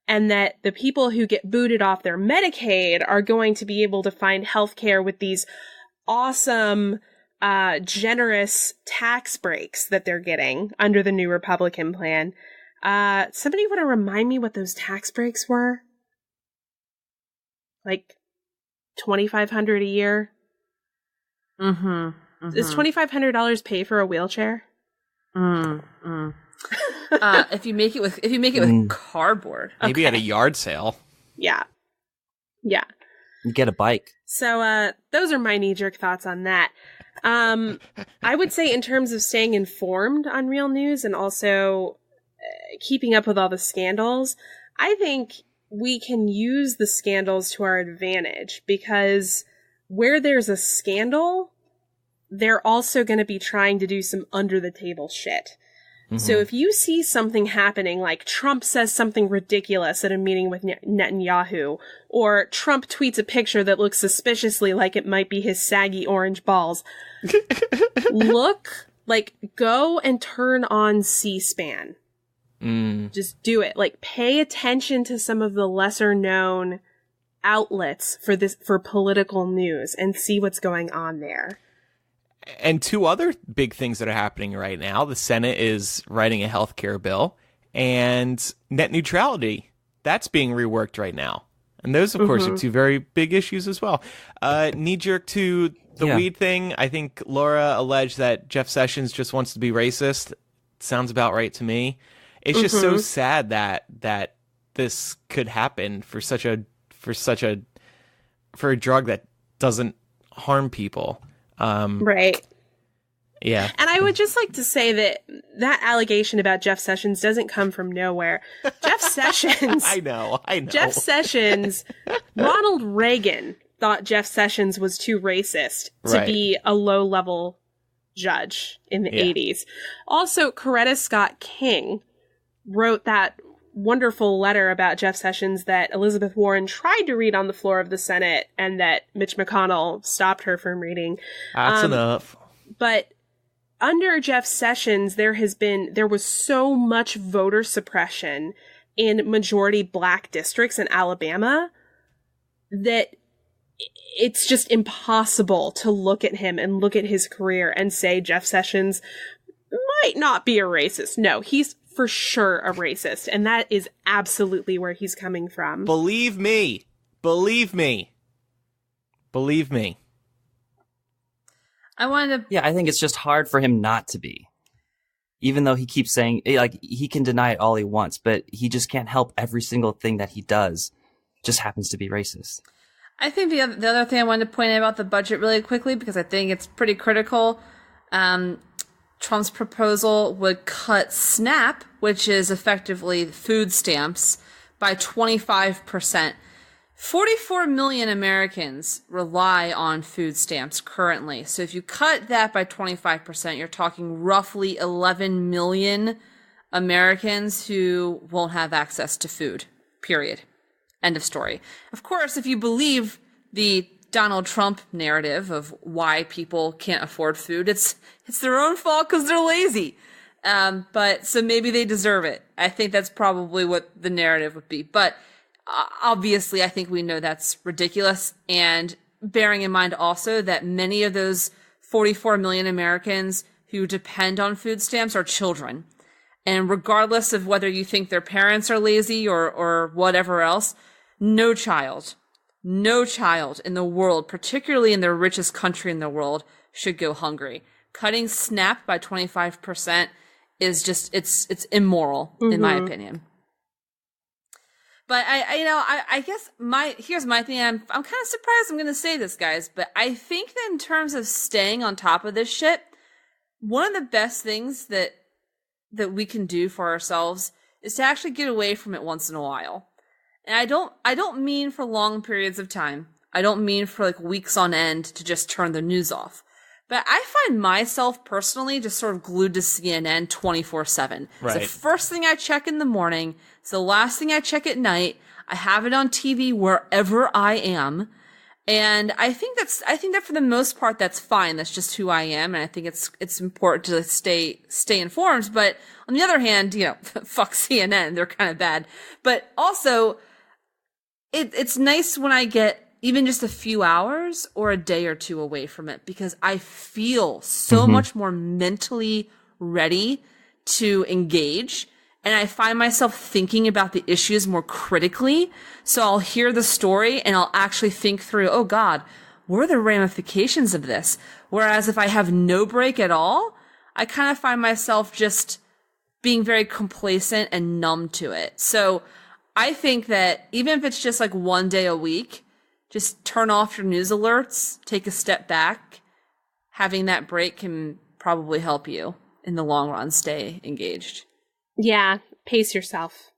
And that the people who get booted off their Medicaid are going to be able to find healthcare with these awesome, generous tax breaks that they're getting under the new Republican plan. Somebody want to remind me what those tax breaks were? Like $2,500 a year? Mm-hmm. Does $2,500 pay for a wheelchair? If you make it with cardboard, maybe at a yard sale. Yeah. You get a bike. So those are my knee-jerk thoughts on that. I would say in terms of staying informed on real news and also keeping up with all the scandals, I think we can use the scandals to our advantage, because where there's a scandal, they're also going to be trying to do some under-the-table shit. Mm-hmm. So if you see something happening, like Trump says something ridiculous at a meeting with Netanyahu, or Trump tweets a picture that looks suspiciously like it might be his saggy orange balls, go and turn on C-SPAN. Just do it. Like, pay attention to some of the lesser known outlets for political news and see what's going on there. And two other big things that are happening right now. The Senate is writing a health care bill, and net neutrality, that's being reworked right now. And those, of course, are two very big issues as well. Knee-jerk to the weed thing. I think Laura alleged that Jeff Sessions just wants to be racist. Sounds about right to me. It's just so sad that this could happen for a drug that doesn't harm people. Right. Yeah. And I would just like to say that allegation about Jeff Sessions doesn't come from nowhere. Jeff Sessions. I know. Jeff Sessions, Ronald Reagan thought Jeff Sessions was too racist to be a low-level judge in the 80s. Also, Coretta Scott King wrote that wonderful letter about Jeff Sessions that Elizabeth Warren tried to read on the floor of the Senate and that Mitch McConnell stopped her from reading. That's enough. But under Jeff Sessions, there was so much voter suppression in majority black districts in Alabama that it's just impossible to look at him and look at his career and say Jeff Sessions might not be a racist. No, he's for sure a racist, and that is absolutely where he's coming from. Believe me. Believe me. Believe me. I wanted to... Yeah, I think it's just hard for him not to be. Even though he keeps saying, like, he can deny it all he wants, but he just can't help every single thing that he does just happens to be racist. I think the other thing I wanted to point out about the budget really quickly, because I think it's pretty critical, Trump's proposal would cut SNAP, which is effectively food stamps, by 25%. 44 million Americans rely on food stamps currently. So if you cut that by 25%, you're talking roughly 11 million Americans who won't have access to food, period. End of story. Of course, if you believe the Donald Trump narrative of why people can't afford food, it's their own fault because they're lazy. But so maybe they deserve it. I think that's probably what the narrative would be. But obviously, I think we know that's ridiculous. And bearing in mind also that many of those 44 million Americans who depend on food stamps are children. And regardless of whether you think their parents are lazy or whatever else, no child in the world, particularly in the richest country in the world, should go hungry. Cutting SNAP by 25% is just, it's immoral, in my opinion. But I guess here's my thing. I'm kind of surprised I'm going to say this, guys, but I think that in terms of staying on top of this shit, one of the best things that we can do for ourselves is to actually get away from it once in a while. And I don't mean for long periods of time. I don't mean for like weeks on end to just turn the news off. But I find myself personally just sort of glued to CNN 24/7. Right. It's the first thing I check in the morning. It's the last thing I check at night. I have it on TV wherever I am. And I think that for the most part, that's fine. That's just who I am. And I think it's important to stay informed. But on the other hand, fuck CNN. They're kind of bad. But also, it's nice when I get even just a few hours or a day or two away from it, because I feel so much more mentally ready to engage. And I find myself thinking about the issues more critically. So I'll hear the story and I'll actually think through, oh God, what are the ramifications of this? Whereas if I have no break at all, I kind of find myself just being very complacent and numb to it. So I think that even if it's just like one day a week, just turn off your news alerts, take a step back. Having that break can probably help you in the long run stay engaged. Yeah, pace yourself.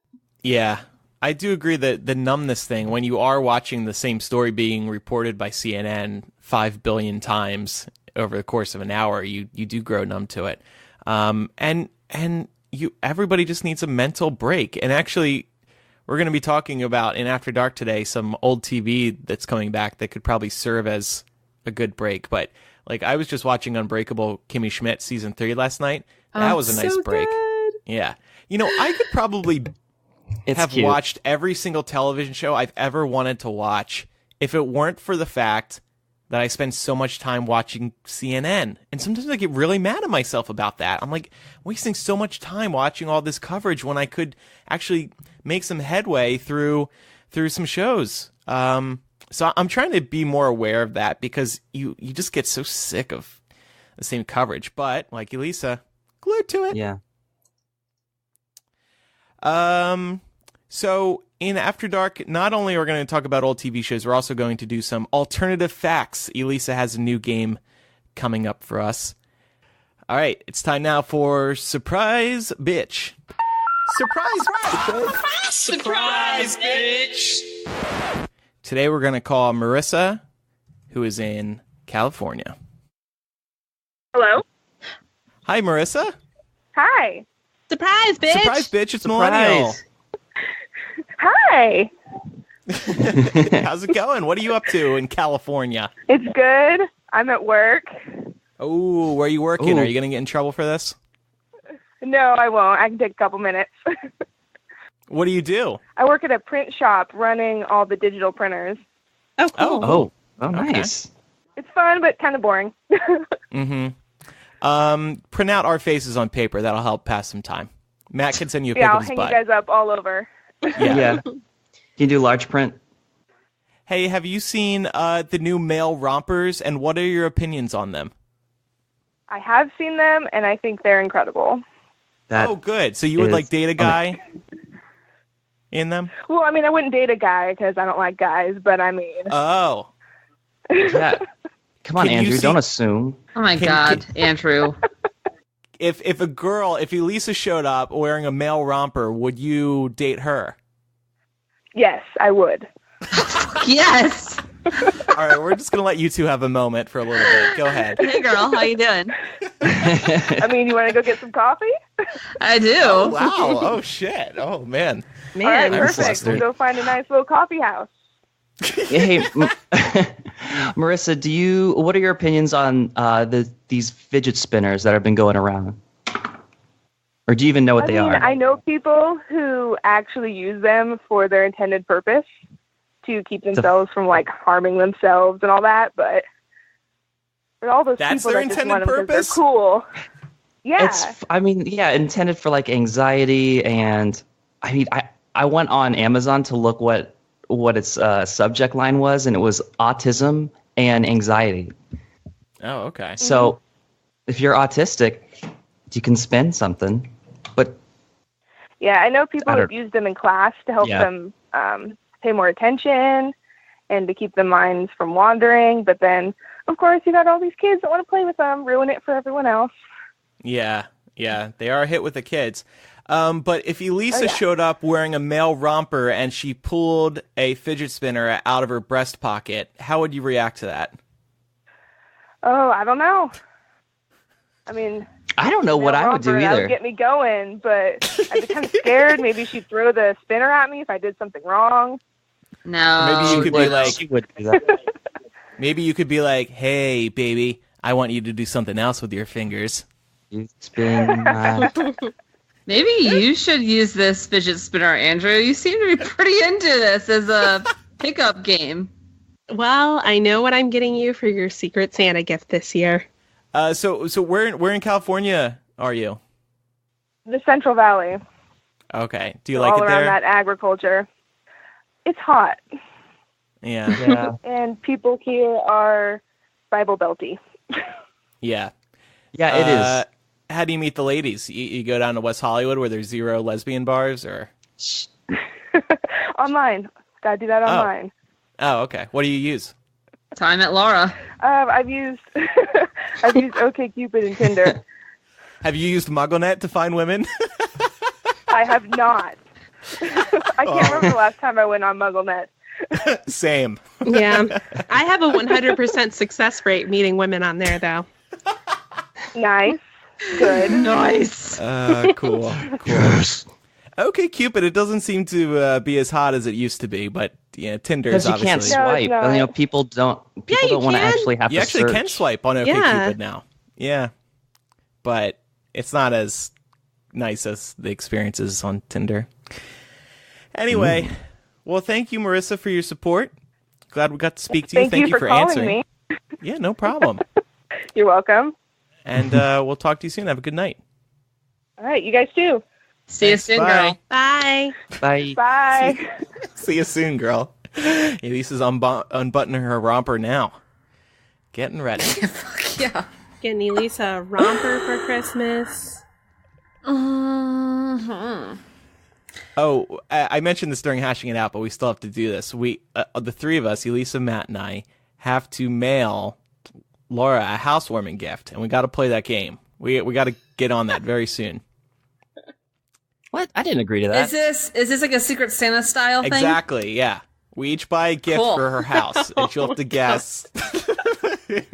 Yeah, I do agree that the numbness thing, when you are watching the same story being reported by CNN 5 billion times over the course of an hour, you do grow numb to it. And everybody just needs a mental break. And actually, we're going to be talking about in After Dark today some old TV that's coming back that could probably serve as a good break. But like, I was just watching Unbreakable Kimmy Schmidt season 3 last night. That was a nice break. Good. Yeah. I could probably have cute. watched every single television show I've ever wanted to watch if it weren't for the fact that I spend so much time watching CNN. And sometimes I get really mad at myself about that. I'm like, wasting so much time watching all this coverage when I could actually make some headway through some shows. So I'm trying to be more aware of that, because you just get so sick of the same coverage. But like Elisa, glued to it. Yeah. So in After Dark, not only are we going to talk about old TV shows, we're also going to do some alternative facts. Elisa has a new game coming up for us. All right, it's time now for Surprise Bitch. Surprise Bitch! Today we're going to call Marissa, who is in California. Hello? Hi, Marissa. Hi. Surprise, bitch! Surprise Bitch, it's Millennial. Hi. How's it going? What are you up to in California? It's good. I'm at work. Oh, where are you working? Ooh. Are you going to get in trouble for this? No, I won't. I can take a couple minutes. What do you do? I work at a print shop running all the digital printers. Oh, cool. Oh, nice. It's fun, but kind of boring. Mm-hmm. Print out our faces on paper. That'll help pass some time. Matt can send you a pic Yeah, of I'll his hang butt. you guys up all over. Yeah. Can you do large print? Hey, have you seen the new male rompers, and what are your opinions on them? I have seen them, and I think they're incredible. That Oh, good. So you would is like date a guy in them? Well, I mean, I wouldn't date a guy because I don't like guys, but I mean... Oh. Yeah. Come on, Can you Andrew. see- Don't assume. Oh my God, Andrew. If Elisa showed up wearing a male romper, would you date her? Yes, I would. Yes. All right, we're just going to let you two have a moment for a little bit. Go ahead. Hey, girl, how you doing? I mean, you want to go get some coffee? I do. Oh, wow. Oh, shit. Oh, man. All right, Man, perfect. flustered. We'll go find a nice little coffee house. Hey, Marissa, what are your opinions on these fidget spinners that have been going around? Or do you even know what they are? I know people who actually use them for their intended purpose to keep themselves from like harming themselves and all that, but for all those That's people their that just intended want them because purpose? they're cool. Yeah. Intended for like anxiety, and I mean, I went on Amazon to look what its subject line was, and it was autism and anxiety. Oh, okay. So if you're autistic, you can spend something, but Yeah, I know people I have don't- used them in class to help Yeah. them pay more attention and to keep their minds from wandering. But then, of course, you got all these kids that want to play with them, ruin it for everyone else. Yeah, they are a hit with the kids. But if Elisa Oh, yeah. showed up wearing a male romper and she pulled a fidget spinner out of her breast pocket, how would you react to that? Oh, I don't know. I mean, I don't know what I would do That either. would get me going, but I'd be kind of scared. Maybe she'd throw the spinner at me if I did something wrong. No. Maybe you could be like, She would do that. maybe you could be like, "Hey, baby, I want you to do something else with your fingers." You spin my... Maybe you should use this fidget spinner, Andrew. You seem to be pretty into this as a pickup game. Well, I know what I'm getting you for your Secret Santa gift this year. So where in California are you? The Central Valley, Okay. Do you so like all it around there? that agriculture. It's hot, Yeah. Yeah. and people here are Bible Belty. Yeah. Yeah, it is. How do you meet the ladies? You go down to West Hollywood where there's 0 lesbian bars, or? Online. Gotta do that online. Oh, okay. What do you use? Time at Laura. I've used OkCupid and Tinder. Have you used MuggleNet to find women? I have not. I can't remember the last time I went on MuggleNet. Same. Yeah. I have a 100% success rate meeting women on there, though. Nice. Good. Nice. Cool. Okay, Cupid. It doesn't seem to be as hot as it used to be, but yeah, Tinder is Because you can't obviously. No, it's swipe. not. You know, people don't you want to can. actually have You to actually search. can swipe on OkCupid Yeah. now. Yeah, but it's not as nice as the experiences on Tinder. Anyway, well, thank you, Marissa, for your support. Glad we got to speak to you. Thank you for calling answering. me. Yeah, no problem. You're welcome. And we'll talk to you soon. Have a good night. All right, you guys too. See you Thanks, soon, bye. girl. Bye. Bye. Bye. See you soon, girl. Elisa's unbuttoning her romper now. Getting ready. Yeah. Getting Elisa a romper for Christmas. Mhm. Oh, I mentioned this during hashing it out, but we still have to do this. We, the three of us, Elisa, Matt, and I, have to mail Laura a housewarming gift, and we got to play that game. We got to get on that very soon. What? I didn't agree to that. Is this like a Secret Santa style thing? Exactly, yeah. We each buy a gift for her house, and she'll have to guess.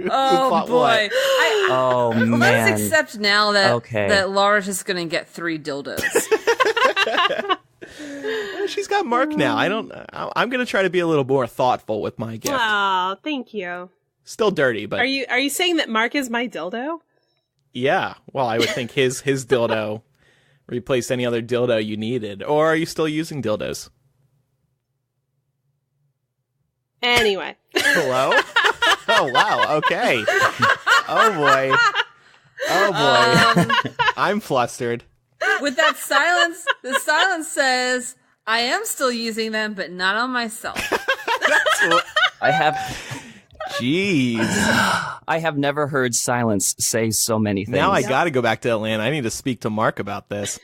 Oh boy! Oh man! Let's accept now that Laura's just gonna get 3 dildos. She's got Mark now. I'm gonna try to be a little more thoughtful with my gift. Oh, thank you. Still dirty, but Are you saying that Mark is my dildo? yeah. Well, I would think his dildo replaced any other dildo you needed. Or are you still using dildos? Anyway. Hello? Oh, wow. Okay. Oh, boy. I'm flustered. With that silence, the silence says, I am still using them, but not on myself. I have Jeez. I have never heard silence say so many things. Now I got to go back to Atlanta. I need to speak to Mark about this.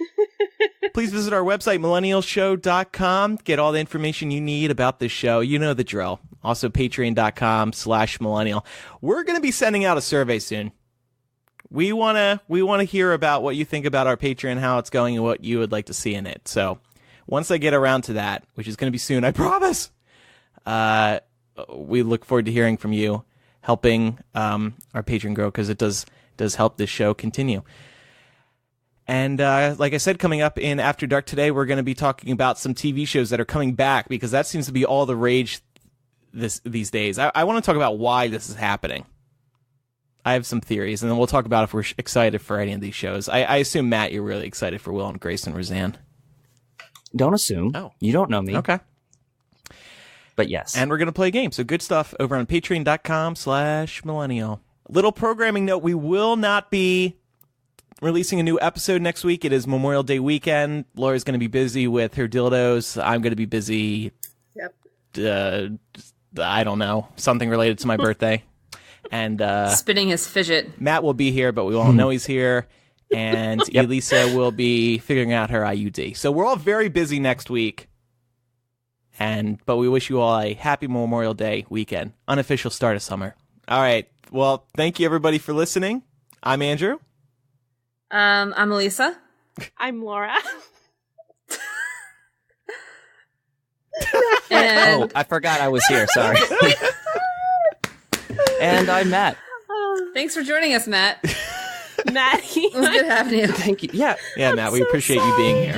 Please visit our website, millennialshow.com. Get all the information you need about this show. You know the drill. Also, patreon.com/millennial. We're going to be sending out a survey soon. We want to hear about what you think about our Patreon, how it's going, and what you would like to see in it. So once I get around to that, which is going to be soon, I promise, we look forward to hearing from you, helping our Patreon grow, because it does help this show continue. And like I said, coming up in After Dark today, we're going to be talking about some TV shows that are coming back, because that seems to be all the rage these days. I want to talk about why this is happening. I have some theories, and then we'll talk about if we're excited for any of these shows. I assume, Matt, you're really excited for Will and Grace and Roseanne. Don't assume. Oh. You don't know me. Okay. But yes. And we're going to play a game. So good stuff over on patreon.com/millennial. Little programming note, we will not be releasing a new episode next week. It is Memorial Day weekend. Laura's going to be busy with her dildos. I'm going to be busy. Yep. I don't know. Something related to my birthday. And spinning his fidget. Matt will be here, but we won't know he's here. And Elisa will be figuring out her IUD. So we're all very busy next week. But we wish you all a happy Memorial Day weekend. Unofficial start of summer. All right. Well, thank you everybody for listening. I'm Andrew. I'm Elisa. I'm Laura. And I forgot I was here. Sorry. And I'm Matt. thanks for joining us, Matt. Maddie. It was good having you. Thank you. Yeah. Yeah, Matt, we appreciate you being here.